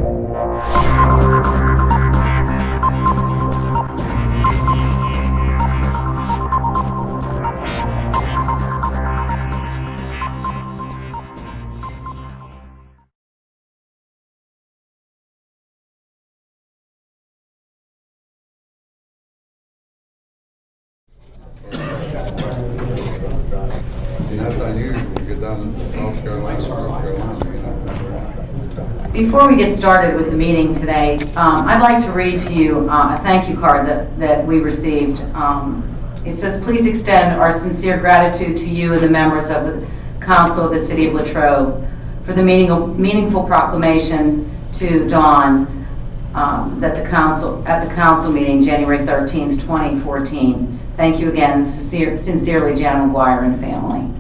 That's unusual to get down to South Carolina, North Carolina, you know. Before we get started with the meeting today, I'd like to read to you a thank you card that we received. It says, please extend our sincere gratitude to you and the members of the Council of the City of Latrobe for the meaningful proclamation to Dawn at the council meeting January 13th, 2014. Thank you again. Sincerely, Jan McGuire and family.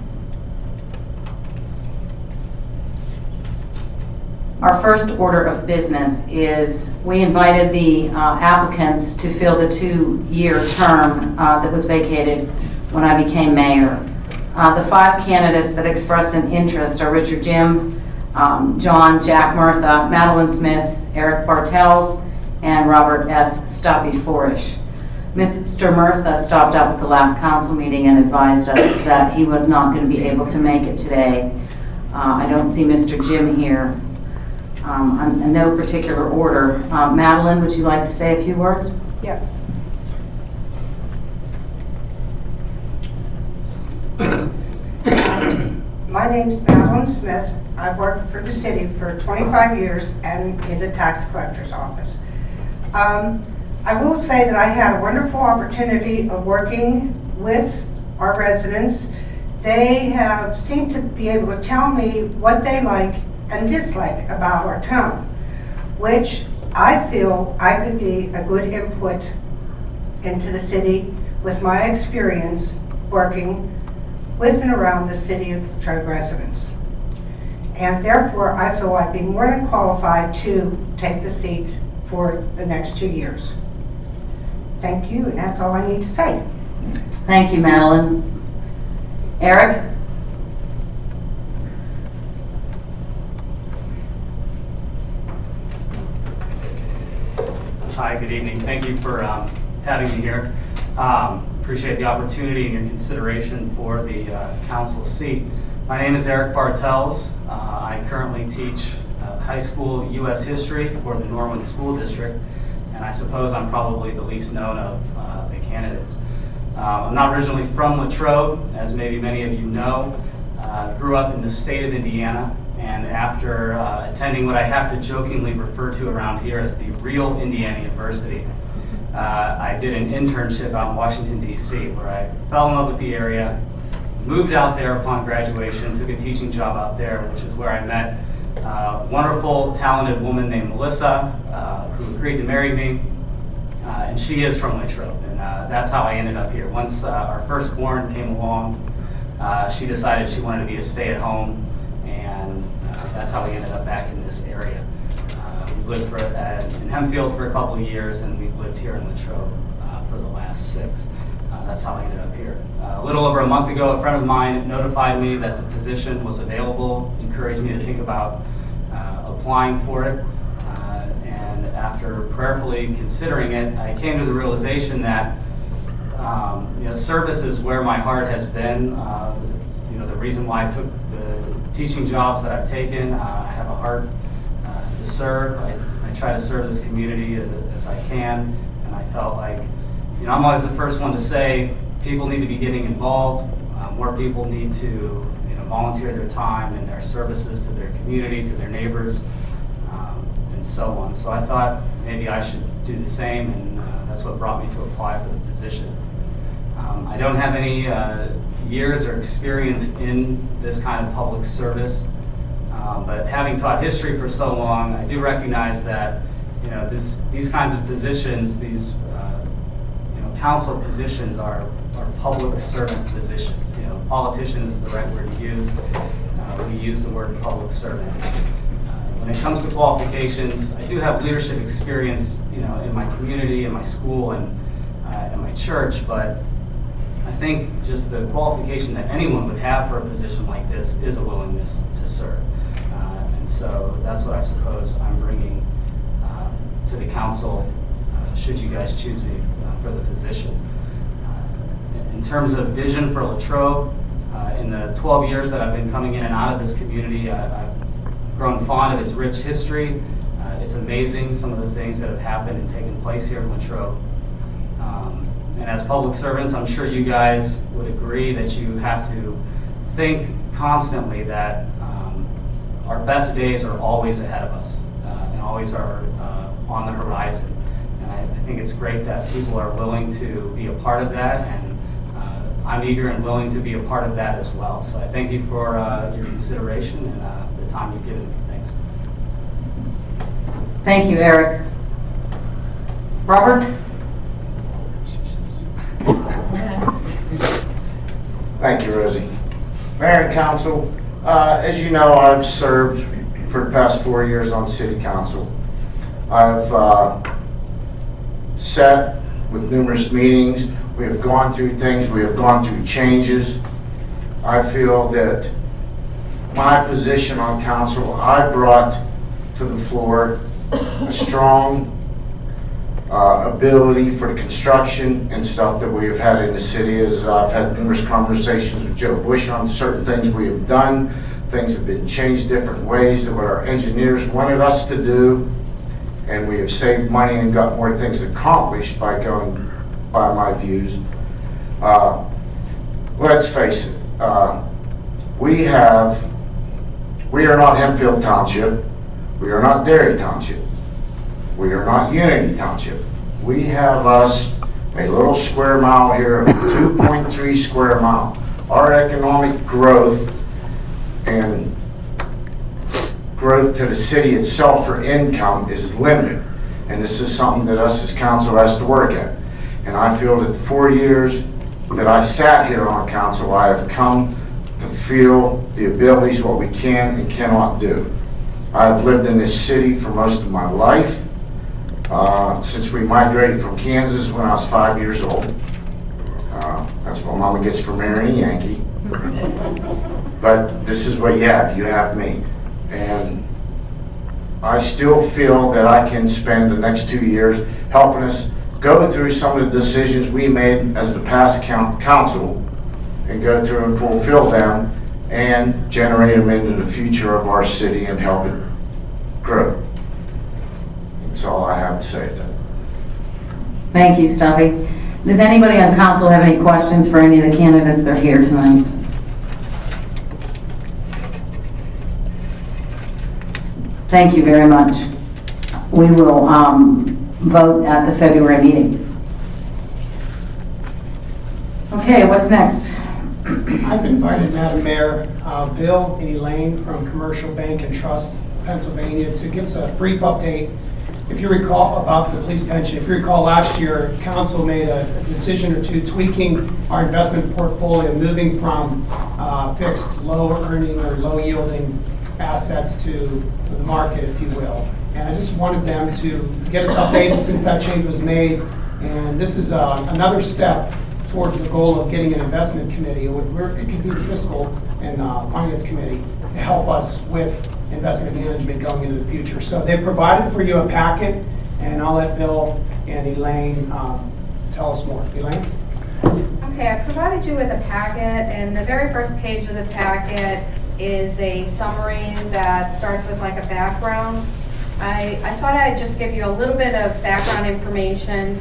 Our first order of business is we invited the applicants to fill the 2-year term that was vacated when I became mayor. The 5 candidates that expressed an interest are Richard Jim, John, Jack Murtha, Madeline Smith, Eric Bartels, and Robert S. Stuffy Forish. Mr. Murtha stopped up at the last council meeting and advised us that he was not going to be able to make it today. I don't see Mr. Jim here. In no particular order. Madeline, would you like to say a few words? Yeah. My name's Madeline Smith. I've worked for the city for 25 years and in the tax collector's office. I will say that I had a wonderful opportunity of working with our residents. They have seemed to be able to tell me what they like and dislike about our town, which I feel I could be a good input into the city with my experience working with and around the city of Latrobe residents. And therefore, I feel I'd be more than qualified to take the seat for the next 2 years. Thank you, and that's all I need to say. Thank you, Madeline. Eric? Hi, good evening. Thank you for having me here. Appreciate the opportunity and your consideration for the council seat. My name is Eric Bartels. I currently teach high school U.S. history for the Norwood School District, and I suppose I'm probably the least known of the candidates. I'm not originally from Latrobe, as maybe many of you know. Grew up in the state of Indiana, and after attending what I have to jokingly refer to around here as the real Indiana University, I did an internship out in Washington, D.C., where I fell in love with the area, moved out there upon graduation, took a teaching job out there, which is where I met a wonderful, talented woman named Melissa, who agreed to marry me, and she is from Latrobe, and that's how I ended up here. Once our firstborn came along, she decided she wanted to be a stay-at-home, and that's how we ended up back in this area. We lived in Hempfield for a couple of years, and we've lived here in Latrobe for the last 6. That's how I ended up here. A little over a month ago, a friend of mine notified me that the position was available, encouraged me to think about applying for it, and after prayerfully considering it, I came to the realization that service is where my heart has been. It's, the reason why I took the teaching jobs that I've taken. I have a heart to serve. I try to serve this community as I can, and I felt like, I'm always the first one to say people need to be getting involved. More people need to volunteer their time and their services to their community, to their neighbors, and so on. So I thought maybe I should do the same, and that's what brought me to apply for the position. I don't have any years or experience in this kind of public service, but having taught history for so long, I do recognize that these kinds of positions, these council positions are public servant positions. Politician is the right word to use. We use the word public servant. When it comes to qualifications, I do have leadership experience, in my community, in my school, and in my church, but I think just the qualification that anyone would have for a position like this is a willingness to serve. And so that's what I suppose I'm bringing to the council should you guys choose me for the position. In terms of vision for Latrobe, in the 12 years that I've been coming in and out of this community, I've grown fond of its rich history. It's amazing some of the things that have happened and taken place here in Latrobe. And as public servants, I'm sure you guys would agree that you have to think constantly that our best days are always ahead of us and always are on the horizon. And I think it's great that people are willing to be a part of that, and I'm eager and willing to be a part of that as well. So I thank you for your consideration and the time you've given me. Thanks. Thank you, Eric. Robert? Thank you, Rosie. Mayor and Council, as you know, I've served for the past 4 years on City Council. I've sat with numerous meetings. We have gone through things. We have gone through changes. I feel that my position on council, I brought to the floor a strong ability for the construction and stuff that we have had in the city. As I've had numerous conversations with Joe Bush on certain things we have done. Things have been changed different ways than what our engineers wanted us to do, and we have saved money and got more things accomplished by going by my views. Let's face it, we are not Hempfield Township, we are not Derry Township, we are not Unity Township. We have us a little square mile here of 2.3 square mile. Our economic growth and growth to the city itself for income is limited. And this is something that us as council has to work at. And I feel that the 4 years that I sat here on council, I have come to feel the abilities, what we can and cannot do. I've lived in this city for most of my life, since we migrated from Kansas when I was 5 years old. That's what Mama gets for marrying a Yankee. But this is what you have me. And I still feel that I can spend the next 2 years helping us go through some of the decisions we made as the past council and go through and fulfill them and generate them into the future of our city and help it grow. That's all I have to say at that. Thank you, Stuffy. Does anybody on council have any questions for any of the candidates that are here tonight? Thank you very much. We will vote at the February meeting. Okay, what's next? I've invited Madam Mayor, Bill and Elaine from Commercial Bank and Trust, Pennsylvania, to give us a brief update. If you recall, about the police pension, if you recall last year, Council made a decision or two tweaking our investment portfolio, moving from fixed low earning or low yielding assets to the market, if you will. And I just wanted them to get us updated since that change was made. And this is another step towards the goal of getting an investment committee, it could be the fiscal and finance committee, to help us with investment management going into the future. So they provided for you a packet, and I'll let Bill and Elaine tell us more. Elaine? Okay, I provided you with a packet, and the very first page of the packet is a summary that starts with like a background. I thought I'd just give you a little bit of background information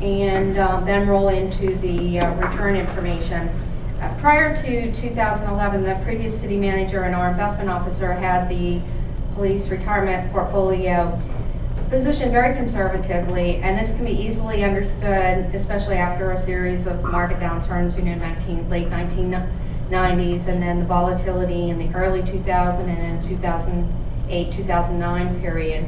and then roll into the return information. Prior to 2011, the previous city manager and our investment officer had the police retirement portfolio positioned very conservatively, and this can be easily understood, especially after a series of market downturns, late 1990s, and then the volatility in the early 2000 and then 2008, 2009 period.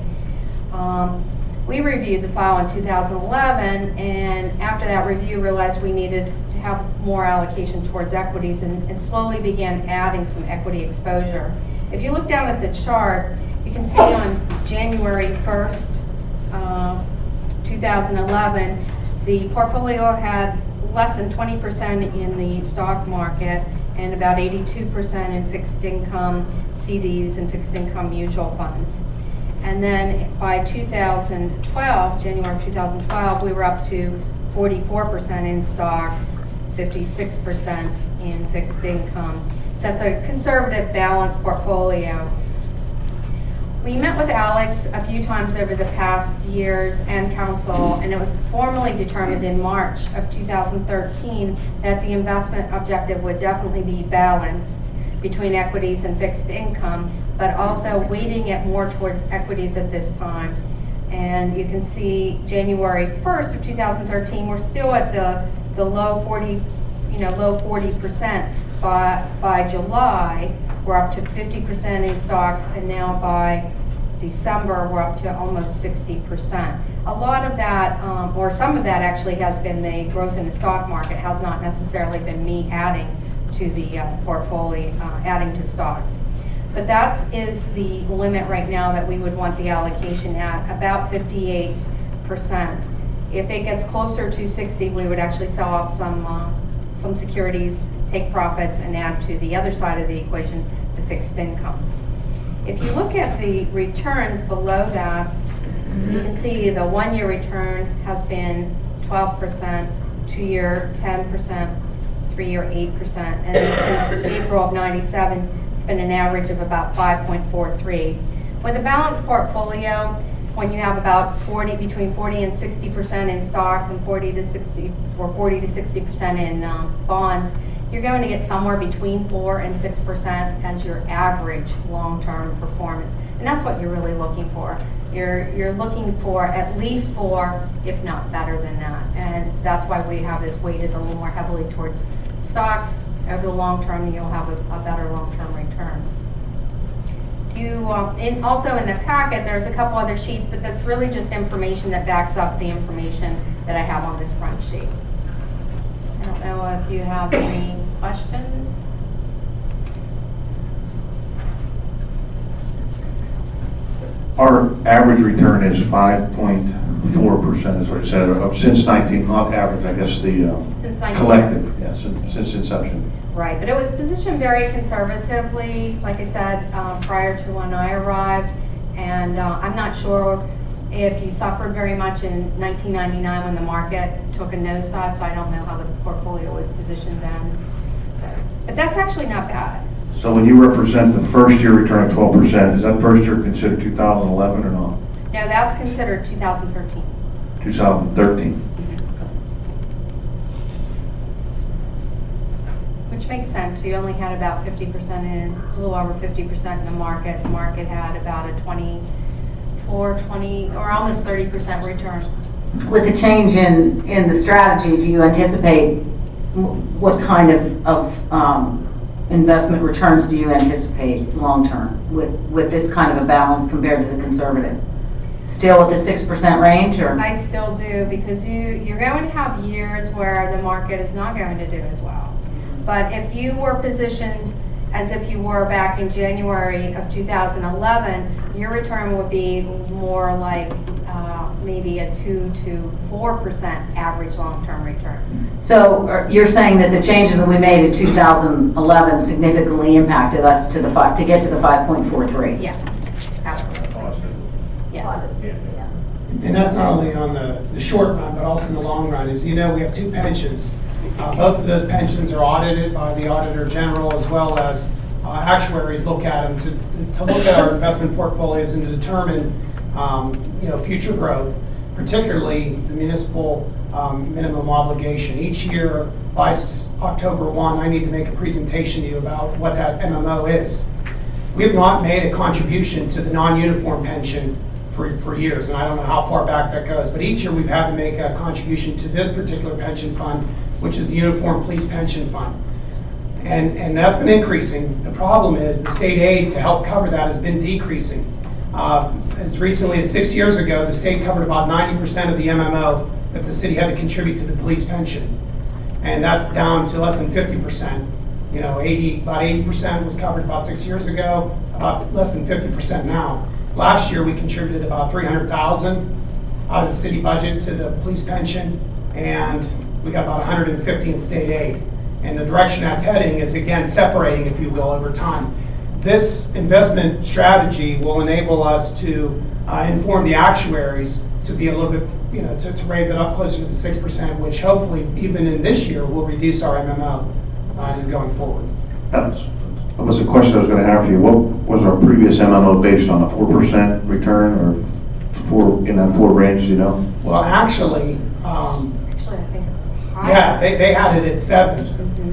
We reviewed the file in 2011, and after that review realized we needed to have more allocation towards equities and slowly began adding some equity exposure. If you look down at the chart, you can see on January 1st, 2011, the portfolio had less than 20% in the stock market and about 82% in fixed income CDs and fixed income mutual funds. And then by 2012, January of 2012, we were up to 44% in stocks, 56% in fixed income. So it's a conservative, balanced portfolio. We met with Alex a few times over the past years and council, and it was formally determined in March of 2013 that the investment objective would definitely be balanced between equities and fixed income, but also weighting it more towards equities at this time. And you can see January 1st of 2013, we're still at the low 40%. By July, we're up to 50% in stocks, and now by December, we're up to almost 60%. A lot of that, or some of that actually has been the growth in the stock market, has not necessarily been me adding to the portfolio, adding to stocks. But that is the limit right now that we would want the allocation at, about 58%. If it gets closer to 60, we would actually sell off some securities, take profits, and add to the other side of the equation, the fixed income. If you look at the returns below that, you can see the 1-year return has been 12%, 2-year 10%, 3-year 8%, and since April of '97, it's been an average of about 5.43. With a balanced portfolio, when you have about between 40 and 60% in stocks and 40 to 60% in bonds, you're going to get somewhere between 4 and 6% as your average long-term performance. And that's what you're really looking for. You're looking for at least 4, if not better than that. And that's why we have this weighted a little more heavily towards stocks. Over the long term, you'll have a better long-term return. Also in the packet, there's a couple other sheets, but that's really just information that backs up the information that I have on this front sheet. I don't know if you have any questions. Our average return is 5.4%, is what it said, since 19, not average, I guess the Since 19. collective, yeah, since inception. Right, but it was positioned very conservatively, like I said, prior to when I arrived. And I'm not sure if you suffered very much in 1999 when the market took a nosedive, so I don't know how the portfolio was positioned then. So, but that's actually not bad. So when you represent the first year return of 12%, is that first year considered 2011 or not? No, that's considered 2013. 2013. Which makes sense. You only had about 50% in, a little over 50% in the market. The market had about a 20 or almost 30% return. With the change in the strategy, do you anticipate, what kind of investment returns do you anticipate long-term with this kind of a balance compared to the conservative? Still at the 6% range, or? I still do, because you're going to have years where the market is not going to do as well. But if you were positioned as if you were back in January of 2011, your return would be more like maybe a 2 to 4% average long-term return. So you're saying that the changes that we made in 2011 significantly impacted us to get to the 5.43? Yes, absolutely. Yes. And that's not only on the short run, but also in the long run. As you know, we have 2 pensions. Both of those pensions are audited by the Auditor General, as well as actuaries look at them to look at our investment portfolios and to determine future growth, particularly the municipal minimum obligation. Each year, by October 1, I need to make a presentation to you about what that MMO is. We have not made a contribution to the non-uniform pension for years, and I don't know how far back that goes, but each year we've had to make a contribution to this particular pension fund, which is the Uniform Police Pension Fund. And that's been increasing. The problem is the state aid to help cover that has been decreasing. As recently as 6 years ago, the state covered about 90% of the MMO that the city had to contribute to the police pension. And that's down to less than 50%. About 80% was covered about 6 years ago, about less than 50% now. Last year, we contributed about $300,000 out of the city budget to the police pension, and we got about $150 in state aid. And the direction that's heading is, again, separating, if you will, over time. This investment strategy will enable us to inform the actuaries to be a little bit, to raise it up closer to the 6%, which hopefully even in this year will reduce our MMO going forward. That was a question I was going to have for you. What was our previous MMO based on, a 4% return or in that 4 range, you know? Well, actually, Actually, I think it was higher. yeah, they had it at 7,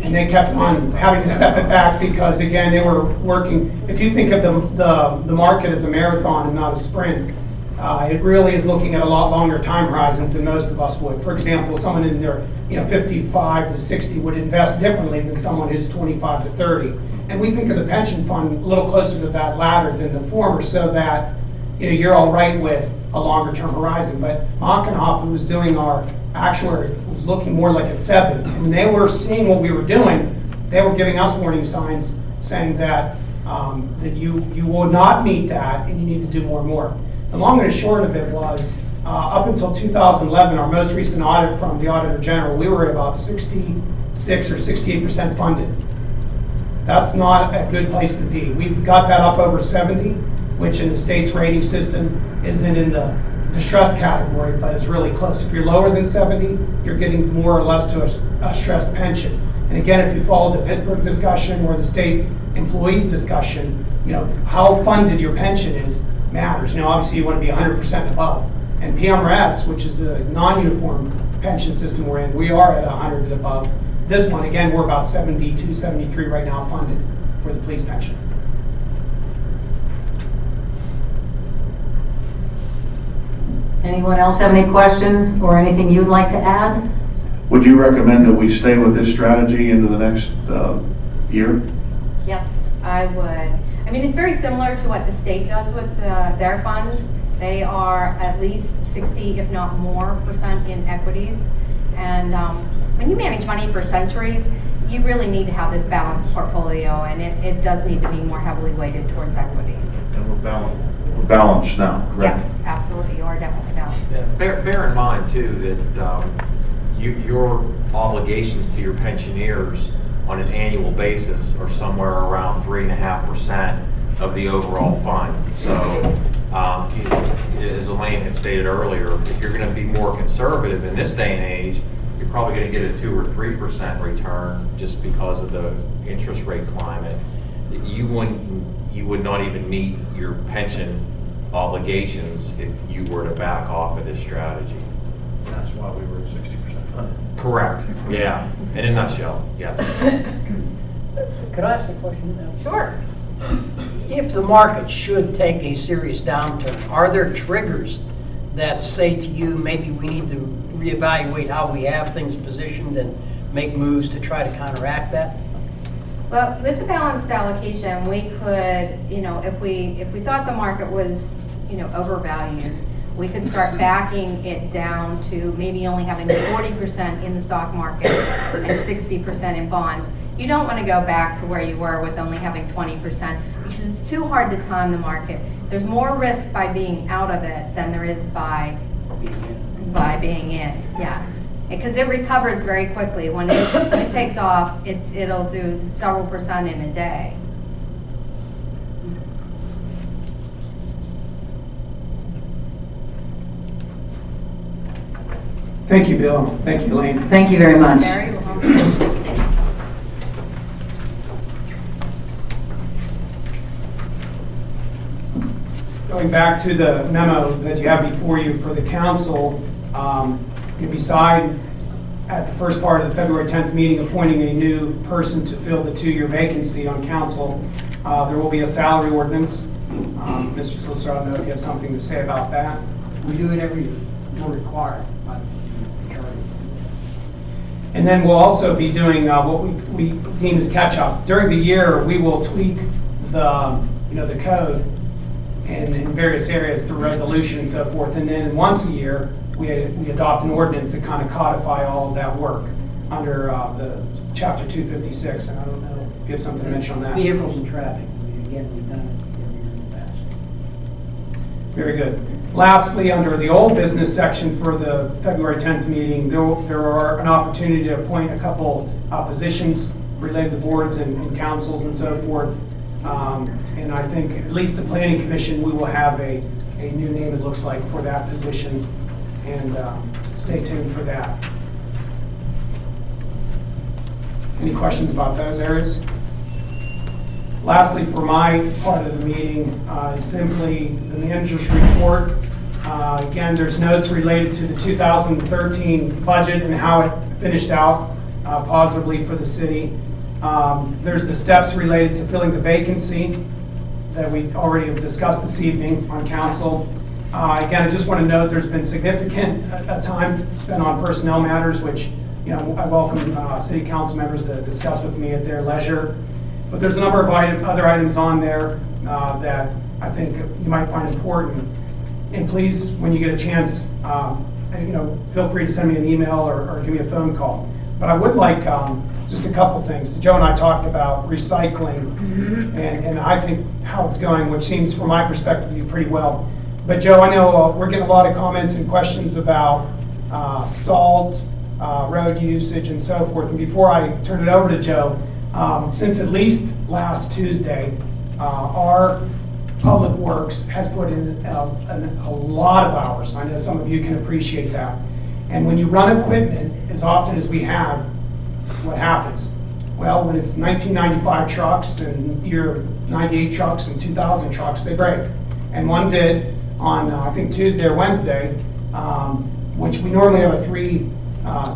and they kept on having to step it back because, again, they were working. If you think of the market as a marathon and not a sprint, it really is looking at a lot longer time horizons than most of us would. For example, someone in their 55 to 60 would invest differently than someone who's 25 to 30. And we think of the pension fund a little closer to that latter than the former, so that you're all right with a longer term horizon. But Mockenhop, who was doing our actuary, was looking more like at 7. And when they were seeing what we were doing, they were giving us warning signs saying that that you will not meet that and you need to do more and more. The long and short of it was, up until 2011, our most recent audit from the Auditor General, we were at about 66 or 68% funded. That's not a good place to be. We've got that up over 70, which in the state's rating system isn't in the distressed category, but it's really close. If you're lower than 70, you're getting more or less to a stressed pension. And again, if you followed the Pittsburgh discussion or the state employees discussion, how funded your pension is matters. Obviously you want to be 100% above. And PMRS, which is a non-uniform pension system we're in, we are at 100 and above. This one, again, we're about 72, 73 right now funded for the police pension. Anyone else have any questions or anything you'd like to add? Would you recommend that we stay with this strategy into the next year? Yes, I would. I mean, it's very similar to what the state does with their funds. They are at least 60, if not more, % in equities. And when you manage money for centuries, you really need to have this balanced portfolio, and it does need to be more heavily weighted towards equities. And we're balanced now, correct? Yes, absolutely. You are definitely balanced. Yeah. Bear in mind, too, that your obligations to your pensioners on an annual basis are somewhere around 3.5% of the overall fund. So, as Elaine had stated earlier, if you're going to be more conservative in this day and age, you're probably going to get a 2 or 3% return just because of the interest rate climate. You would not even meet your pension obligations if you were to back off of this strategy. That's why we were at 60% funded. Correct. Yeah. In a nutshell, yes. Could I ask a question now? Sure. If the market should take a serious downturn, are there triggers that say to you, maybe we need to reevaluate how we have things positioned and make moves to try to counteract that? Well, with the balanced allocation, we could, if we thought the market was, overvalued, we could start backing it down to maybe only having 40% in the stock market and 60% in bonds. You don't want to go back to where you were with only having 20% because it's too hard to time the market. There's more risk by being out of it than there is by being in, yes. Because it recovers very quickly. When it takes off, it'll do several % in a day. Thank you, Bill. Thank you, Elaine. Thank you very much. Very well. Going back to the memo that you have before you for the council, you decide at the first part of the February 10th meeting appointing a new person to fill the 2-year vacancy on council. There will be a salary ordinance. Mr. Solicitor, I don't know if you have something to say about that. We do it every year, no required by the charter. And then we'll also be doing what we deem as catch-up. During the year, we will tweak the code in various areas through resolution and so forth. And then once a year, we adopt an ordinance to kind of codify all of that work under the Chapter 256. And I don't know if you have something to mention on that. Vehicles and traffic, again, we've done it every year in the past. Very good. Lastly, under the old business section for the February 10th meeting, there are an opportunity to appoint a couple positions related to boards and councils and so forth. And I think at least the Planning Commission, we will have a new name, it looks like, for that position. And stay tuned for that. Any questions about those areas? Lastly, for my part of the meeting, is simply the manager's report. Again, there's notes related to the 2013 budget and how it finished out positively for the city. There's the steps related to filling the vacancy that we already have discussed this evening on council. Again, I just want to note there's been significant time spent on personnel matters, which I welcome city council members to discuss with me at their leisure. But there's a number of other items on there that I think you might find important. And please, when you get a chance, feel free to send me an email or give me a phone call. But I would like just a couple things. Joe and I talked about recycling and I think how it's going, which seems from my perspective to be pretty well. But Joe, I know we're getting a lot of comments and questions about salt, road usage and so forth. And before I turn it over to Joe, since at least last Tuesday, our Public Works has put in a lot of hours. I know some of you can appreciate that. And when you run equipment as often as we have, what happens? Well, when it's 1995 trucks and year 98 trucks and 2000 trucks, they break. And one did on, I think, Tuesday or Wednesday, which we normally have a 3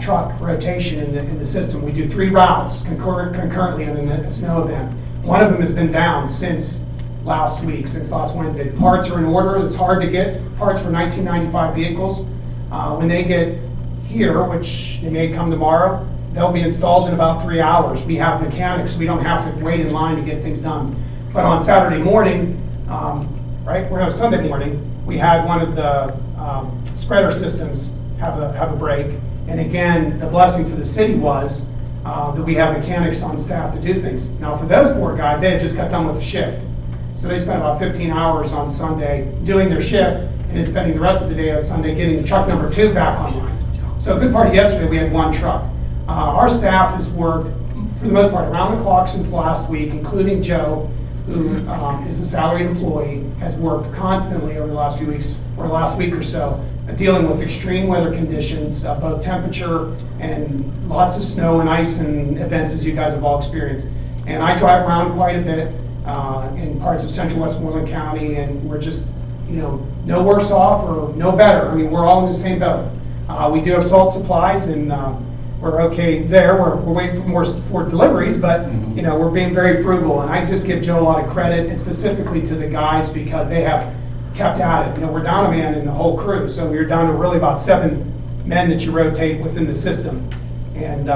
truck rotation in the system. We do 3 routes concurrently in a snow event. One of them has been down since last week, since last Wednesday. The parts are in order. It's hard to get parts for 1995 vehicles. When they get here, which they may come tomorrow, they'll be installed in about 3 hours. We have mechanics. We don't have to wait in line to get things done. But on Saturday morning, Sunday morning, we had one of the spreader systems have a break. And again, the blessing for the city was that we have mechanics on staff to do things. Now, for those poor guys, they had just got done with the shift. So they spent about 15 hours on Sunday doing their shift and then spending the rest of the day on Sunday getting truck number 2 back online. So a good part of yesterday, we had 1 truck. Our staff has worked, for the most part, around the clock since last week, including Joe, who is a salaried employee, has worked constantly over the last few weeks, or last week or so, dealing with extreme weather conditions, both temperature and lots of snow and ice and events as you guys have all experienced. And I drive around quite a bit in parts of central Westmoreland County, and we're just, no worse off or no better. I mean, we're all in the same boat. We do have salt supplies, and we're okay there. We're waiting for more for deliveries, but we're being very frugal. And I just give Joe a lot of credit, and specifically to the guys, because they have kept at it. We're down a man in the whole crew, so we're down to really about 7 men that you rotate within the system. And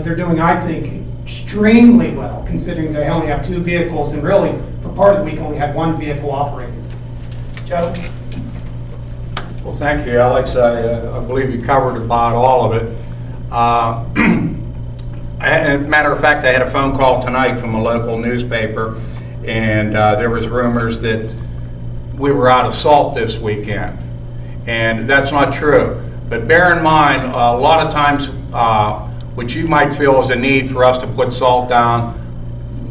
they're doing, I think, extremely well, considering they only have 2 vehicles, and really, for part of the week, only had 1 vehicle operating. Joe? Well, thank you, Alex. I believe you covered about all of it. As a matter of fact, I had a phone call tonight from a local newspaper, and there was rumors that we were out of salt this weekend, and that's not true. But bear in mind, a lot of times, what you might feel is a need for us to put salt down,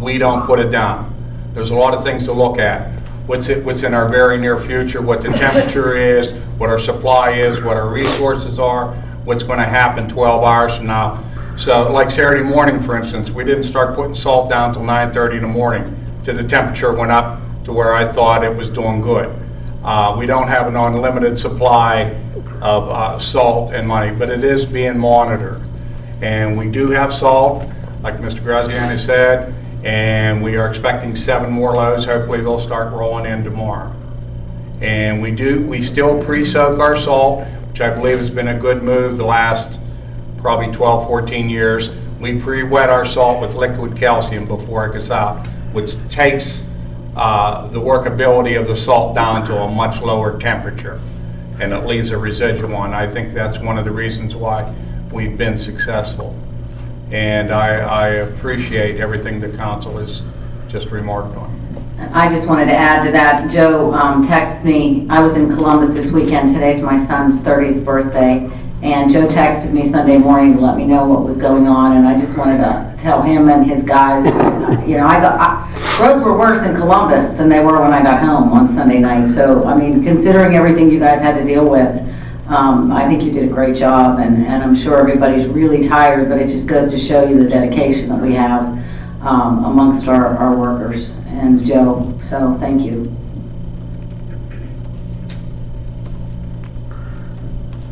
we don't put it down. There's a lot of things to look at. What's in our very near future, what the temperature is, what our supply is, what our resources are, what's going to happen 12 hours from now. So like Saturday morning, for instance, we didn't start putting salt down till 9:30 in the morning till the temperature went up to where I thought it was doing good. We don't have an unlimited supply of salt and money, but it is being monitored. And we do have salt, like Mr. Graziani said, and we are expecting 7 more loads. Hopefully they'll start rolling in tomorrow. And we still pre-soak our salt, which I believe has been a good move the last probably 12, 14 years. We pre-wet our salt with liquid calcium before it gets out, which takes the workability of the salt down to a much lower temperature, and it leaves a residual. And I think that's one of the reasons why we've been successful. And I appreciate everything the council has just remarked on. I just wanted to add to that. Joe texted me. I was in Columbus this weekend. Today's my son's 30th birthday. And Joe texted me Sunday morning to let me know what was going on, and I just wanted to tell him and his guys, you know, roads were worse in Columbus than they were when I got home on Sunday night. So, I mean, considering everything you guys had to deal with, I think you did a great job, and I'm sure everybody's really tired, but it just goes to show you the dedication that we have amongst our workers and Joe, so thank you.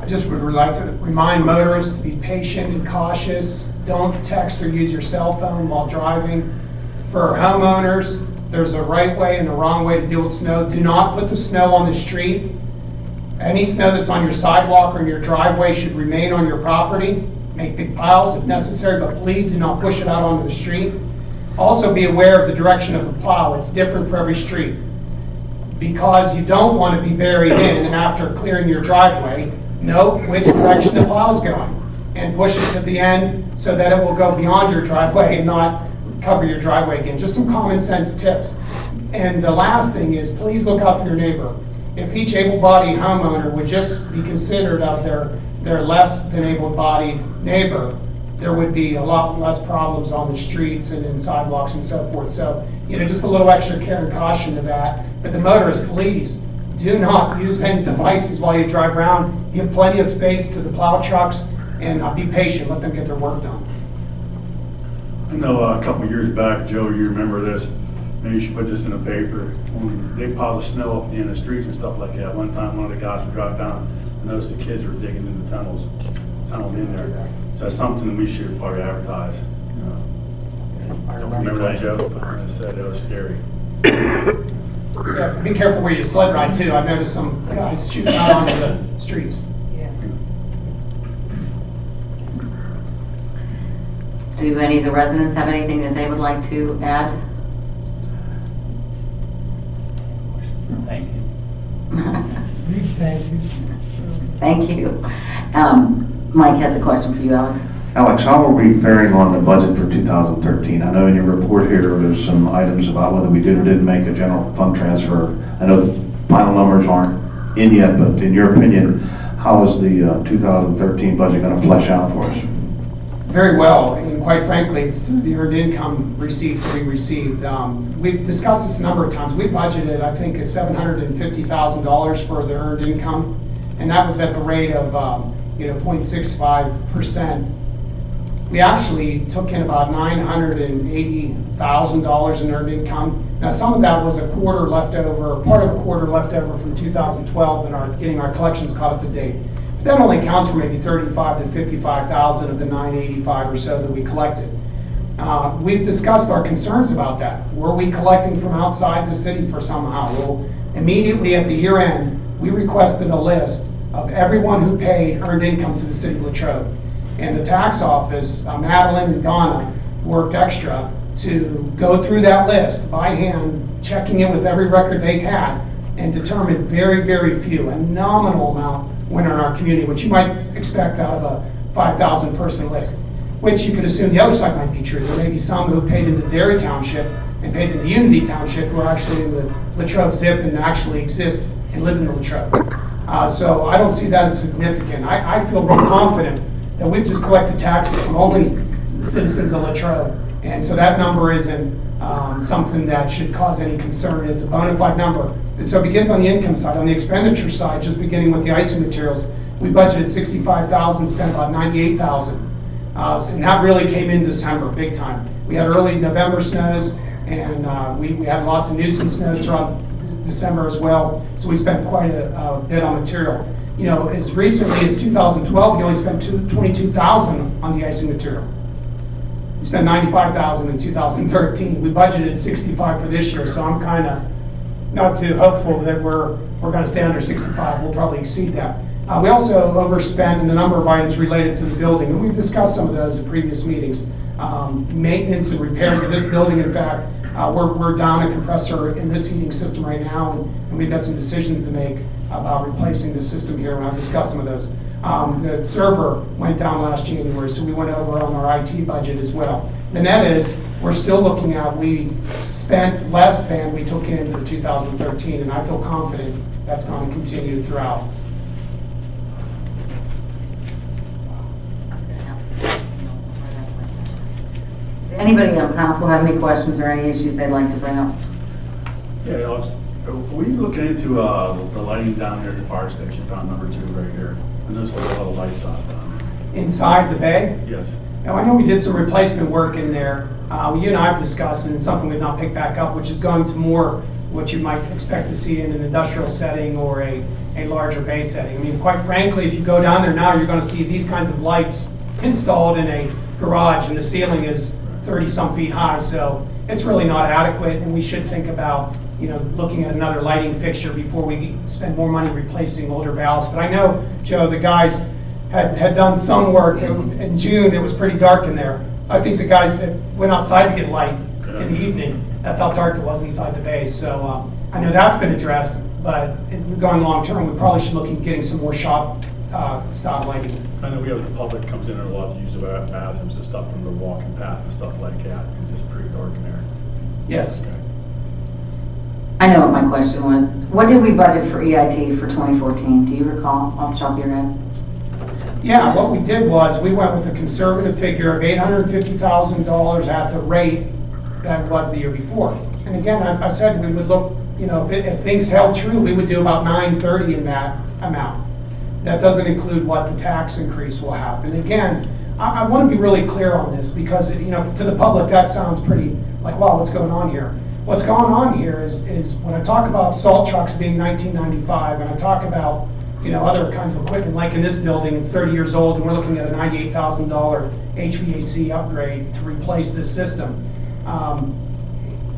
I just would like to remind motorists to be patient and cautious. Don't text or use your cell phone while driving. For homeowners, there's a right way and a wrong way to deal with snow. Do not put the snow on the street. Any snow that's on your sidewalk or in your driveway should remain on your property. Make big piles if necessary, but please do not push it out onto the street. Also be aware of the direction of the plow. It's different for every street. Because you don't want to be buried in, and after clearing your driveway, know which direction the plow is going and push it to the end so that it will go beyond your driveway and not cover your driveway again. Just some common sense tips. And the last thing is, please look out for your neighbor. If each able-bodied homeowner would just be considered of their less than able-bodied neighbor, there would be a lot less problems on the streets and in sidewalks and so forth. So, you know, just a little extra care and caution to that. But the motorists, please do not use any devices while you drive around. Give plenty of space to the plow trucks and be patient. Let them get their work done. I know a couple of years back, Joe, you remember this. Maybe you should put this in the paper. When they piled the snow up at the end of the streets and stuff like that. One time, one of the guys would drive down and noticed the kids were digging in the tunneled in there. So that's something that we should probably advertise. Remember that, Joe? I said that was scary. Yeah, be careful where you sled ride too. I've noticed some guys shooting out onto the streets. Do any of the residents have anything that they would like to add? Thank you. Thank you. Thank you. Mike has a question for you, Alex. Alex, how are we faring on the budget for 2013? I know in your report here, there's some items about whether we did or didn't make a general fund transfer. I know the final numbers aren't in yet, but in your opinion, how is the 2013 budget going to flesh out for us? Very well, and quite frankly, it's the earned income receipts that we received. We've discussed this a number of times. We budgeted, I think, $750,000 for the earned income, and that was at the rate of 0.65%. We actually took in about $980,000 in earned income. Now, some of that was a quarter left over, part of a quarter left over from 2012 and getting our collections caught up to date. But that only accounts for maybe 35 to 55,000 of the 985 or so that we collected. We've discussed our concerns about that. Were we collecting from outside the city for somehow? Well, immediately at the year end, we requested a list of everyone who paid earned income to the city of Latrobe. And the tax office, Madeline and Donna, worked extra to go through that list by hand, checking it with every record they had, and determined very, very few, a nominal amount went in our community, which you might expect out of a 5,000 person list, which you could assume the other side might be true. There may be some who paid into Derry Township and paid into Unity Township who are actually in the Latrobe ZIP and actually exist and live in the Latrobe. So I don't see that as significant. I feel real confident that we've just collected taxes from only the citizens of Latrobe. And so that number isn't something that should cause any concern. It's a bona fide number. And so it begins on the income side. On the expenditure side, just beginning with the icing materials, we budgeted $65,000, spent about $98,000. And that really came in December, big time. We had early November snows, and we had lots of nuisance snows throughout December as well. So we spent quite a bit on material. You know, as recently as 2012, we only spent $22,000 on the icing material. We spent $95,000 in 2013. We budgeted $65,000 for this year, so I'm kind of not too hopeful that we're going to stay under $65,000. We'll probably exceed that. We also overspent in the number of items related to the building, and we've discussed some of those in previous meetings. Maintenance and repairs of this building, in fact, we're down a compressor in this heating system right now, and we've got some decisions to make about replacing the system here, and I've discussed some of those. The server went down last January, so we went over on our IT budget as well. The net is, we're still looking at, we spent less than we took in for 2013, and I feel confident that's going to continue throughout. Anybody on council have any questions or any issues they'd like to bring up? Yeah, Alex, are we looking into the lighting down here at the fire station, down number 2 right here? I noticed there's a lot of lights on down there. Inside the bay? Yes. Now, I know we did some replacement work in there. You and I have discussed, and it's something we've not picked back up, which is going to more what you might expect to see in an industrial setting or a larger bay setting. I mean, quite frankly, if you go down there now, you're going to see these kinds of lights installed in a garage, and the ceiling is 30-some feet high, so it's really not adequate, and we should think about, looking at another lighting fixture before we spend more money replacing older valves. But I know, Joe, the guys had done some work. In June, it was pretty dark in there. I think the guys that went outside to get light in the evening, that's how dark it was inside the base. So I know that's been addressed, but going long term, we probably should look at getting some more shop style lighting. I know we have the public comes in there a lot to use the bathrooms and stuff from the walking path and stuff like that. It's just pretty dark in there. Yes. Okay. I know what my question was. What did we budget for EIT for 2014? Do you recall off the top of your head? Yeah, what we did was we went with a conservative figure of $850,000 at the rate that was the year before. And again, I said we would look, if things held true, we would do about $930 in that amount. That doesn't include what the tax increase will have. And again, I want to be really clear on this because, to the public, that sounds pretty like, wow, what's going on here? What's going on here is when I talk about salt trucks being 1995 and I talk about other kinds of equipment, like in this building, it's 30 years old, and we're looking at a $98,000 HVAC upgrade to replace this system.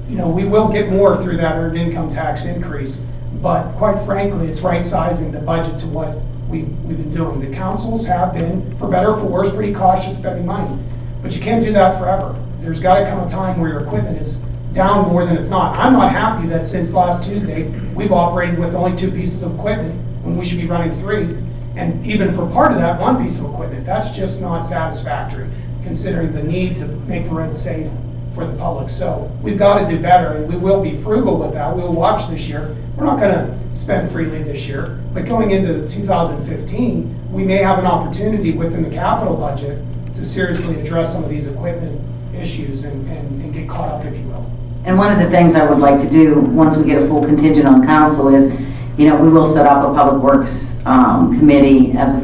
We will get more through that earned income tax increase, but quite frankly, it's right-sizing the budget to what we've been doing. The councils have been, for better or for worse, pretty cautious spending money, but you can't do that forever. There's got to come a time where your equipment is down more than it's not. I'm not happy that since last Tuesday, we've operated with only 2 pieces of equipment when we should be running 3. And even for part of that 1 piece of equipment, that's just not satisfactory, considering the need to make the roads safe for the public. So we've got to do better, and we will be frugal with that. We'll watch this year. We're not going to spend freely this year, but going into 2015, we may have an opportunity within the capital budget to seriously address some of these equipment issues and get caught up, if you will. And one of the things I would like to do, once we get a full contingent on council, is, we will set up a public works committee and a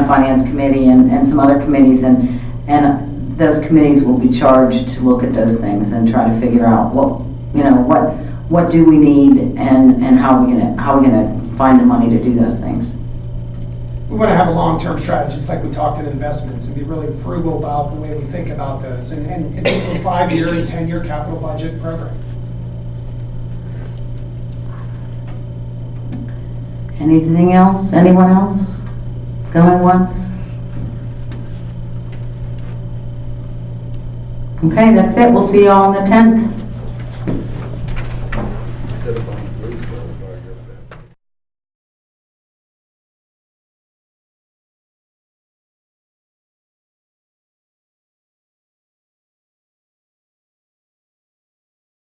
finance committee and some other committees, and those committees will be charged to look at those things and try to figure out what do we need and how are we gonna find the money to do those things. We want to have a long-term strategy, just like we talked in investments, and be really frugal about the way we think about those, and it's a 5-year and 10-year capital budget program. Anything else? Anyone else? Going once? Okay, that's it. We'll see you all on the 10th. Instead of buying blue,